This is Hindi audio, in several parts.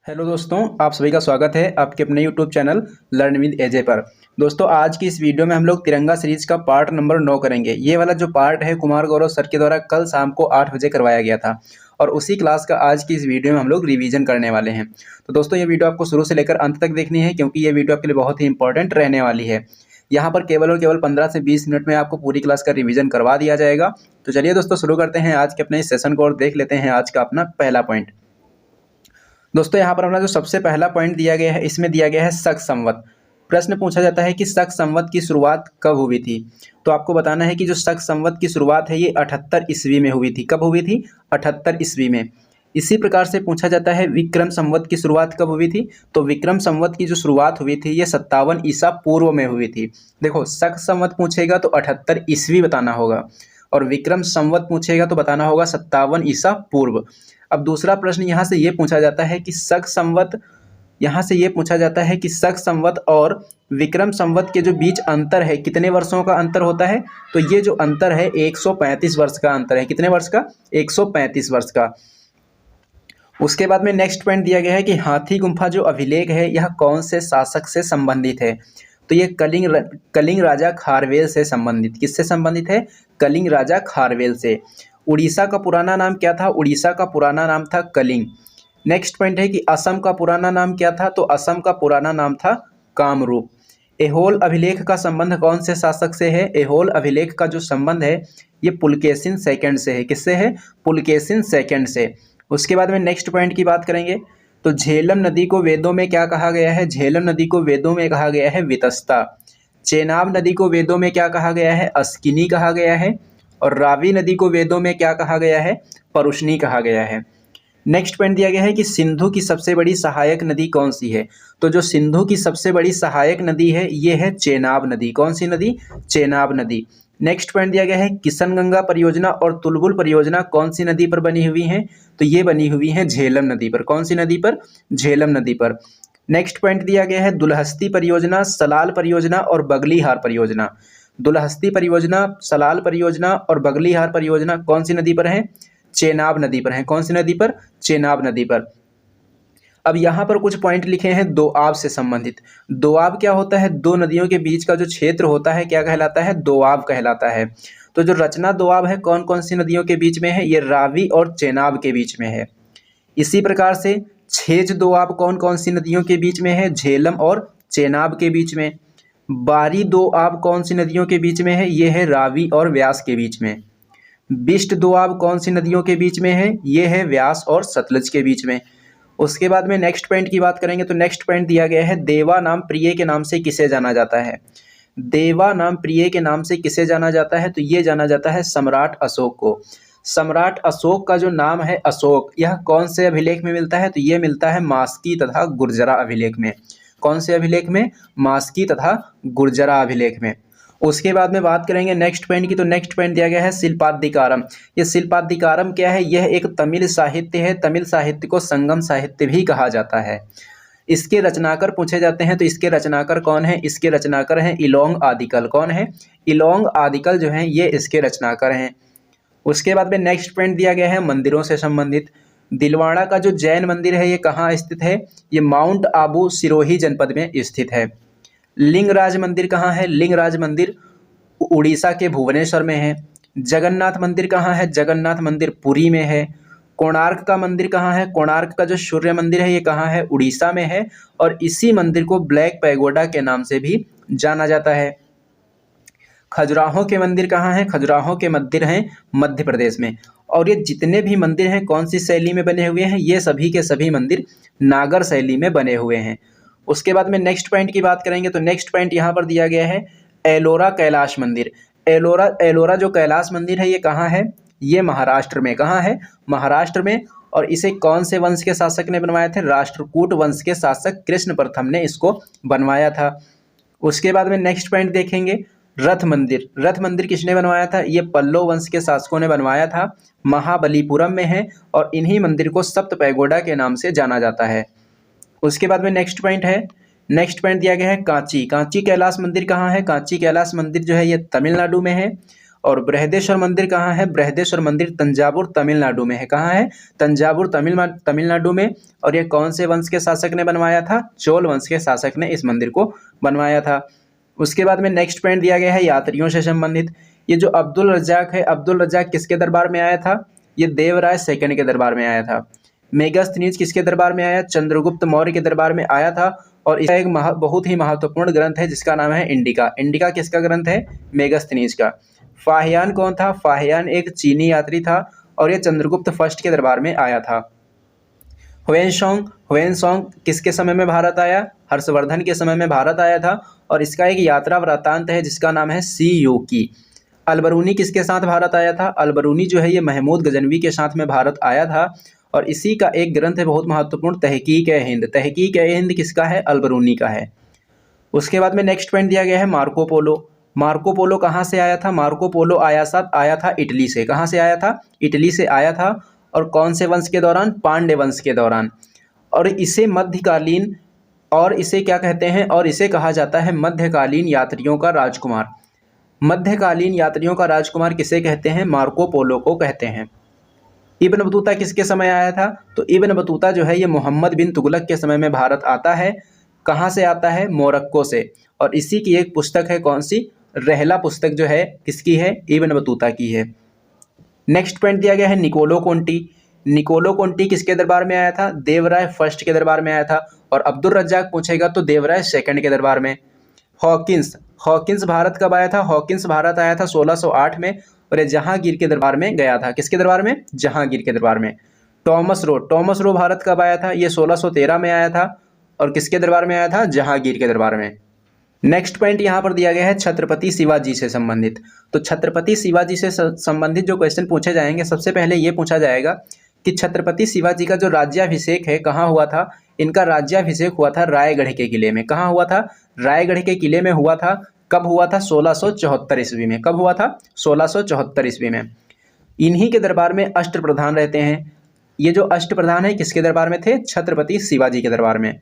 हेलो दोस्तों, आप सभी का स्वागत है आपके अपने यूट्यूब चैनल लर्न विद एजे पर। दोस्तों, आज की इस वीडियो में हम लोग तिरंगा सीरीज का पार्ट नंबर 9 करेंगे। ये वाला जो पार्ट है कुमार गौरव सर के द्वारा कल शाम को 8 बजे करवाया गया था और उसी क्लास का आज की इस वीडियो में हम लोग रिवीजन करने वाले हैं। तो दोस्तों, ये वीडियो आपको शुरू से लेकर अंत तक देखनी है क्योंकि ये वीडियो आपके लिए बहुत ही इंपॉर्टेंट रहने वाली है। यहाँ पर केवल और केवल 15 से 20 मिनट में आपको पूरी क्लास का रिवीजन करवा दिया जाएगा। तो चलिए दोस्तों, शुरू करते हैं आज के अपने इस सेशन को और देख लेते हैं आज का अपना पहला पॉइंट। दोस्तों, यहाँ पर अपना जो सबसे पहला पॉइंट दिया गया है, इसमें दिया गया है शक संवत। प्रश्न पूछा जाता है कि शक संवत की शुरुआत कब हुई थी। तो आपको बताना है कि जो शक संवत की शुरुआत है ये 78 ईस्वी में हुई थी। कब हुई थी? 78 ईस्वी में। इसी प्रकार से पूछा जाता है विक्रम संवत की शुरुआत कब हुई थी। तो विक्रम संवत की जो शुरुआत हुई थी ये 57 ईसा पूर्व में हुई थी। देखो, शक संवत पूछेगा तो 78 ईस्वी बताना होगा और विक्रम संवत पूछेगा तो बताना होगा 57 ईसा पूर्व। अब दूसरा प्रश्न यहाँ से ये पूछा जाता है कि शक संवत, यहाँ से ये पूछा जाता है कि शक संवत और विक्रम संवत के जो बीच अंतर है कितने वर्षों का अंतर होता है। तो ये जो अंतर है 135 वर्ष का अंतर है। कितने वर्ष का? 135 वर्ष का। उसके बाद में नेक्स्ट पॉइंट दिया गया है कि हाथी गुम्फा जो अभिलेख है यह कौन से शासक से संबंधित है। तो ये कलिंग राजा खारवेल से संबंधित। किससे संबंधित है? कलिंग राजा खारवेल से। उड़ीसा का पुराना नाम क्या था? उड़ीसा का पुराना नाम था कलिंग। नेक्स्ट पॉइंट है कि असम का पुराना नाम क्या था। तो असम का पुराना नाम था कामरूप। एहोल अभिलेख का संबंध कौन से शासक से है? एहोल अभिलेख का जो संबंध है ये पुलकेशिन सेकंड से है। किससे है? पुलकेशिन सेकंड से। उसके बाद में नेक्स्ट पॉइंट की बात करेंगे तो झेलम नदी को वेदों में क्या कहा गया है? झेलम नदी को वेदों में कहा गया है वितस्ता। चेनाब नदी को वेदों में क्या कहा गया है? अस्किनी कहा गया है। और रावी नदी को वेदों में क्या कहा गया है? परुष्णी कहा गया है। नेक्स्ट पॉइंट दिया गया है कि सिंधु की सबसे बड़ी सहायक नदी कौन सी है। तो जो सिंधु की सबसे बड़ी सहायक नदी है ये है चेनाब नदी। कौन सी नदी? चेनाब नदी। नेक्स्ट पॉइंट दिया गया है किशनगंगा परियोजना और तुलबुल परियोजना कौन सी नदी पर बनी हुई हैं। तो ये बनी हुई हैं झेलम नदी पर। कौन सी नदी पर? झेलम नदी पर। नेक्स्ट पॉइंट दिया गया है दुलहस्ती परियोजना, सलाल परियोजना और बगलीहार परियोजना। दुलहस्ती परियोजना, सलाल परियोजना और बगलीहार परियोजना कौन सी नदी पर है? चेनाब नदी पर है। कौन सी नदी पर? चेनाब नदी पर। अब यहाँ पर कुछ पॉइंट लिखे हैं दोआब से संबंधित। दोआब क्या होता है? दो नदियों के बीच का जो क्षेत्र होता है क्या कहलाता है? दोआब कहलाता है। तो जो रचना दोआब है कौन कौन सी नदियों के बीच में है? ये रावी और चेनाब के बीच में है। इसी प्रकार से छेज दोआब कौन कौन सी नदियों के बीच में है? झेलम और चेनाब के बीच में। बारी दोआब कौन सी नदियों के बीच में है? ये है रावी और व्यास के बीच में। बिष्ट दोआब कौन सी नदियों के बीच में है? ये है व्यास और सतलज के बीच में। उसके बाद में नेक्स्ट पॉइंट की बात करेंगे तो नेक्स्ट पॉइंट दिया गया है देवा नाम प्रिय के नाम से किसे जाना जाता है। देवा नाम प्रिय के नाम से किसे जाना जाता है? तो ये जाना जाता है सम्राट अशोक को। सम्राट अशोक का जो नाम है अशोक, यह कौन से अभिलेख में मिलता है? तो ये मिलता है मास्की तथा गुर्जरा अभिलेख में। कौन से अभिलेख में? मास्की तथा गुर्जरा अभिलेख में। उसके बाद में बात करेंगे नेक्स्ट पॉइंट की तो नेक्स्ट पॉइंट दिया गया है शिल्पाधिकारम। ये शिल्पाधिकारम क्या है? यह एक तमिल साहित्य है। तमिल साहित्य को संगम साहित्य भी कहा जाता है। इसके रचनाकर पूछे जाते हैं तो इसके रचनाकर कौन है? इसके रचनाकर हैं इलोंग आदिकल। कौन है? इलोंग आदिकल जो हैं ये इसके रचनाकर हैं। उसके बाद में नेक्स्ट पॉइंट दिया गया है मंदिरों से संबंधित। दिलवाड़ा का जो जैन मंदिर है ये कहाँ स्थित है? ये माउंट आबू सिरोही जनपद में स्थित है। लिंगराज मंदिर कहाँ है? लिंगराज मंदिर उड़ीसा के भुवनेश्वर में है। जगन्नाथ मंदिर कहाँ है? जगन्नाथ मंदिर पुरी में है। कोणार्क का मंदिर कहाँ है? कोणार्क का जो सूर्य मंदिर है ये कहाँ है? उड़ीसा में है और इसी मंदिर को ब्लैक पैगोडा के नाम से भी जाना जाता है। खजुराहो के मंदिर कहाँ हैं? खजुराहो के मंदिर हैं मध्य प्रदेश में। और ये जितने भी मंदिर हैं कौन सी शैली में बने हुए हैं? ये सभी के सभी मंदिर नागर शैली में बने हुए हैं। उसके बाद में नेक्स्ट पॉइंट की बात करेंगे तो नेक्स्ट पॉइंट यहाँ पर दिया गया है एलोरा कैलाश मंदिर। एलोरा जो कैलाश मंदिर है ये कहाँ है? ये महाराष्ट्र में। कहाँ है? महाराष्ट्र में। और इसे कौन से वंश के शासक ने बनवाया थे? राष्ट्रकूट वंश के शासक कृष्ण प्रथम ने इसको बनवाया था। उसके बाद में नेक्स्ट पॉइंट देखेंगे रथ मंदिर। रथ मंदिर किसने बनवाया था? ये पल्लव वंश के शासकों ने बनवाया था। महाबलीपुरम में है और इन्हीं मंदिर को सप्त पैगोडा के नाम से जाना जाता है। उसके बाद में नेक्स्ट पॉइंट है, नेक्स्ट पॉइंट दिया गया है कांची। कांची कैलाश मंदिर कहाँ है? कांची कैलाश मंदिर जो है ये तमिलनाडु में है और बृहदेश्वर मंदिर कहाँ है? बृहदेश्वर मंदिर तंजावुर तमिलनाडु में है। कहाँ है? तंजावुर तमिलनाडु में। और ये कौन से वंश के शासक ने बनवाया था? चोल वंश के शासक ने इस मंदिर को बनवाया था। उसके बाद में नेक्स्ट पॉइंट दिया गया है यात्रियों से संबंधित। ये जो अब्दुल रज्जाक है, अब्दुल रज्जाक किसके दरबार में आया था? ये देवराय सेकंड के दरबार में आया था। मेगास्थनीज किसके दरबार में आया? चंद्रगुप्त मौर्य के दरबार में आया था। और इसका एक बहुत ही महत्वपूर्ण ग्रंथ है जिसका नाम है इंडिका। इंडिका किसका ग्रंथ है? मेगास्थनीज का। फाहियान कौन था? फाहियान एक चीनी यात्री था और ये चंद्रगुप्त फर्स्ट के दरबार में आया था। हुएनसोंग किसके समय में भारत आया? हर्षवर्धन के समय में भारत आया था और इसका एक यात्रा वृत्तांत है जिसका नाम है सी यू की। अलबरूनी किसके साथ भारत आया था? अलबरूनी जो है ये महमूद गजनवी के साथ में भारत आया था और इसी का एक ग्रंथ है बहुत महत्वपूर्ण, तहकीक-ए-हिंद। तहकीक-ए-हिंद किसका है? अलबरूनी का है। उसके बाद में नेक्स्ट पॉइंट दिया गया है मार्को पोलो। मार्को पोलो कहाँ से आया था? मार्को पोलो आया था इटली से। कहाँ से आया था? इटली से आया था। और कौन से वंश के दौरान? पांड्य वंश के दौरान। और इसे मध्यकालीन और इसे क्या कहते हैं? और इसे कहा जाता है मध्यकालीन यात्रियों का राजकुमार। मध्यकालीन यात्रियों का राजकुमार किसे कहते हैं? मार्को पोलो को कहते हैं। इब्न बतूता किसके समय आया था? तो इब्न बतूता जो है ये मोहम्मद बिन तुगलक के समय में भारत आता है। कहाँ से आता है? मोरक्को से। और इसी की एक पुस्तक है कौन सी? रहला पुस्तक जो है किसकी है? इब्न बतूता की है। नेक्स्ट पॉइंट दिया गया है निकोलो कोंटी। निकोलो कोंटी किसके दरबार में आया था? देवराय फर्स्ट के दरबार में आया था। और अब्दुल रज्जाक पूछेगा तो देवराय सेकंड के दरबार में। हॉकिंस भारत कब आया था? हॉकिंस भारत आया था 1608 में और ये जहांगीर के दरबार में गया था। किसके दरबार में? जहांगीर के दरबार में। टॉमस रो भारत कब आया था? ये 1613 में आया था और किसके दरबार में आया था? जहांगीर के दरबार में। नेक्स्ट पॉइंट यहाँ पर दिया गया है छत्रपति शिवाजी से संबंधित। तो छत्रपति शिवाजी से संबंधित जो क्वेश्चन पूछे जाएंगे, सबसे पहले ये पूछा जाएगा कि छत्रपति शिवाजी का जो राज्याभिषेक है कहाँ हुआ था? इनका राज्याभिषेक हुआ था रायगढ़ के किले में। कहाँ हुआ था? रायगढ़ के किले में हुआ था। कब हुआ था? 1674 ईस्वी में। कब हुआ था? 1674 ईस्वी में। इन्हीं के दरबार में अष्टप्रधान रहते हैं। ये जो अष्टप्रधान है किसके दरबार में थे? छत्रपति शिवाजी के दरबार में।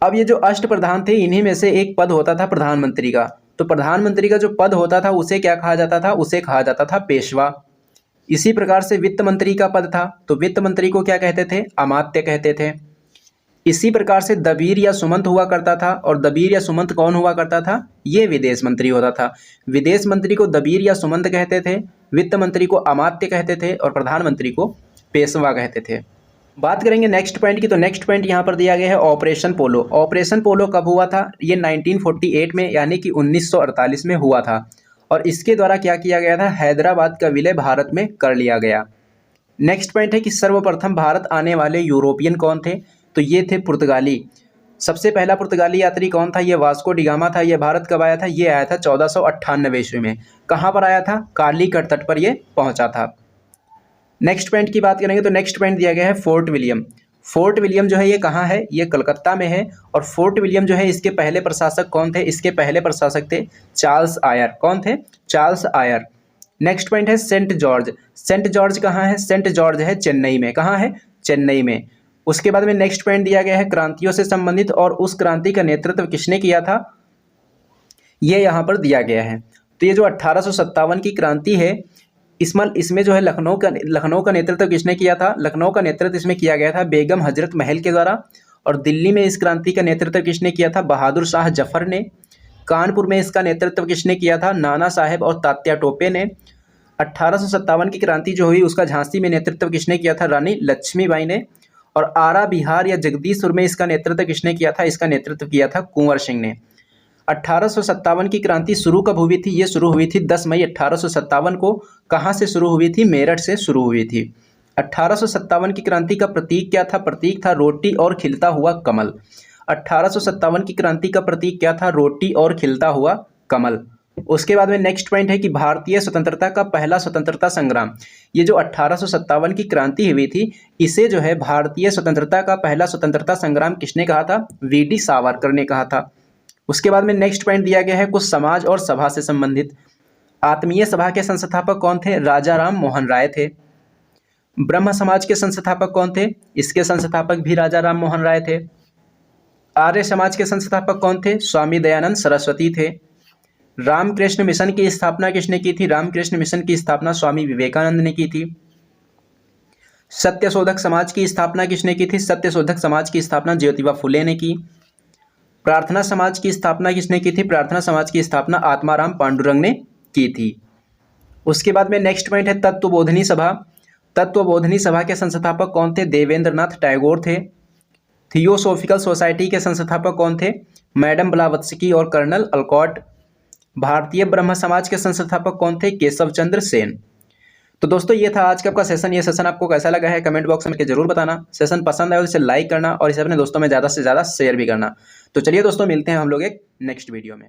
अब ये जो अष्टप्रधान थे इन्हीं में से एक पद होता था प्रधानमंत्री का। तो प्रधानमंत्री का जो पद होता था उसे क्या कहा जाता था? उसे कहा जाता था पेशवा। इसी प्रकार से वित्त मंत्री का पद था तो वित्त मंत्री को क्या कहते थे? अमात्य कहते थे। इसी प्रकार से दबीर या सुमंत हुआ करता था और दबीर या सुमंत कौन हुआ करता था? ये विदेश मंत्री होता था। विदेश मंत्री को दबीर या सुमंत कहते थे, वित्त मंत्री को अमात्य कहते थे और प्रधानमंत्री को पेशवा कहते थे। बात करेंगे नेक्स्ट पॉइंट की। तो नेक्स्ट पॉइंट यहाँ पर दिया गया है ऑपरेशन पोलो। ऑपरेशन पोलो कब हुआ था? ये 1948 में यानी कि 1948 में हुआ था और इसके द्वारा क्या किया गया था? हैदराबाद का विलय भारत में कर लिया गया। नेक्स्ट पॉइंट है कि सर्वप्रथम भारत आने वाले यूरोपियन कौन थे? तो ये थे पुर्तगाली। सबसे पहला पुर्तगाली यात्री कौन था? ये वास्को डिगामा था। ये भारत कब आया था? ये आया था 1498 ईस्वी में। कहाँ पर आया था? कालीकट तट पर ये पहुंचा था। नेक्स्ट पॉइंट की बात करेंगे तो नेक्स्ट पॉइंट दिया गया है फोर्ट विलियम। फोर्ट विलियम जो है ये कहाँ है? ये कलकत्ता में है। और फोर्ट विलियम जो है इसके पहले प्रशासक कौन थे? इसके पहले प्रशासक थे चार्ल्स आयर। कौन थे? Charles Eyre. नेक्स्ट पॉइंट है सेंट जॉर्ज। सेंट जॉर्ज कहाँ है? सेंट जॉर्ज है चेन्नई में। कहाँ है? चेन्नई में। उसके बाद में नेक्स्ट पॉइंट दिया गया है क्रांतियों से संबंधित और उस क्रांति का नेतृत्व किसने किया था? ये यहाँ पर दिया गया है। तो ये जो 1857 की क्रांति है इसमें जो है लखनऊ का नेतृत्व किसने किया था? लखनऊ का नेतृत्व इसमें किया गया था बेगम हजरत महल के द्वारा। और दिल्ली में इस क्रांति का नेतृत्व किसने किया था? बहादुर शाह जफर ने। कानपुर में इसका नेतृत्व किसने किया था? नाना साहेब और तात्या टोपे ने। 1857 की क्रांति जो हुई उसका झांसी में नेतृत्व किसने किया था? रानी लक्ष्मीबाई ने। और आरा बिहार या जगदीशपुर में इसका नेतृत्व किसने किया था? इसका नेतृत्व किया था कुंवर सिंह ने। 1857 की क्रांति शुरू कब हुई थी? ये शुरू हुई थी 10 मई 1857 को। कहाँ से शुरू हुई थी? मेरठ से शुरू हुई थी। 1857 की क्रांति का प्रतीक क्या था? प्रतीक था रोटी और खिलता हुआ कमल। 1857 की क्रांति का प्रतीक क्या था? रोटी और खिलता हुआ कमल। उसके बाद में नेक्स्ट पॉइंट है कि भारतीय स्वतंत्रता का पहला स्वतंत्रता संग्राम। ये जो 1857 की क्रांति हुई थी इसे जो है भारतीय स्वतंत्रता का पहला स्वतंत्रता संग्राम किसने कहा था? वी.डी. सावरकर ने कहा था। उसके बाद में नेक्स्ट पॉइंट दिया गया है कुछ समाज और सभा से संबंधित। आत्मीय सभा के संस्थापक कौन थे? राजा राम मोहन राय थे। ब्रह्म समाज के संस्थापक कौन थे? इसके संस्थापक भी राजा राम मोहन राय थे। आर्य समाज के संस्थापक कौन थे? स्वामी दयानंद सरस्वती थे। रामकृष्ण मिशन की स्थापना किसने की थी? रामकृष्ण मिशन की स्थापना स्वामी विवेकानंद ने की थी। सत्यशोधक समाज की स्थापना किसने की थी? सत्यशोधक समाज की स्थापना ज्योतिबा फुले ने की। प्रार्थना समाज की स्थापना किसने की थी? प्रार्थना समाज की स्थापना आत्माराम पांडुरंग ने की थी। उसके बाद में नेक्स्ट पॉइंट है तत्वबोधिनी सभा। तत्वबोधिनी सभा के संस्थापक कौन थे? देवेंद्रनाथ टैगोर थे। थियोसोफिकल सोसाइटी के संस्थापक कौन थे? मैडम ब्लावत्स्की और कर्नल अलकॉट। भारतीय ब्रह्म समाज के संस्थापक कौन थे? केशव चंद्र सेन। तो दोस्तों ये था आज का आपका सेशन। ये सेशन आपको कैसा लगा है कमेंट बॉक्स में जरूर बताना। सेशन पसंद आए तो इसे लाइक करना और इसे अपने दोस्तों में ज़्यादा से ज़्यादा शेयर भी करना। तो चलिए दोस्तों मिलते हैं हम लोग एक नेक्स्ट वीडियो में।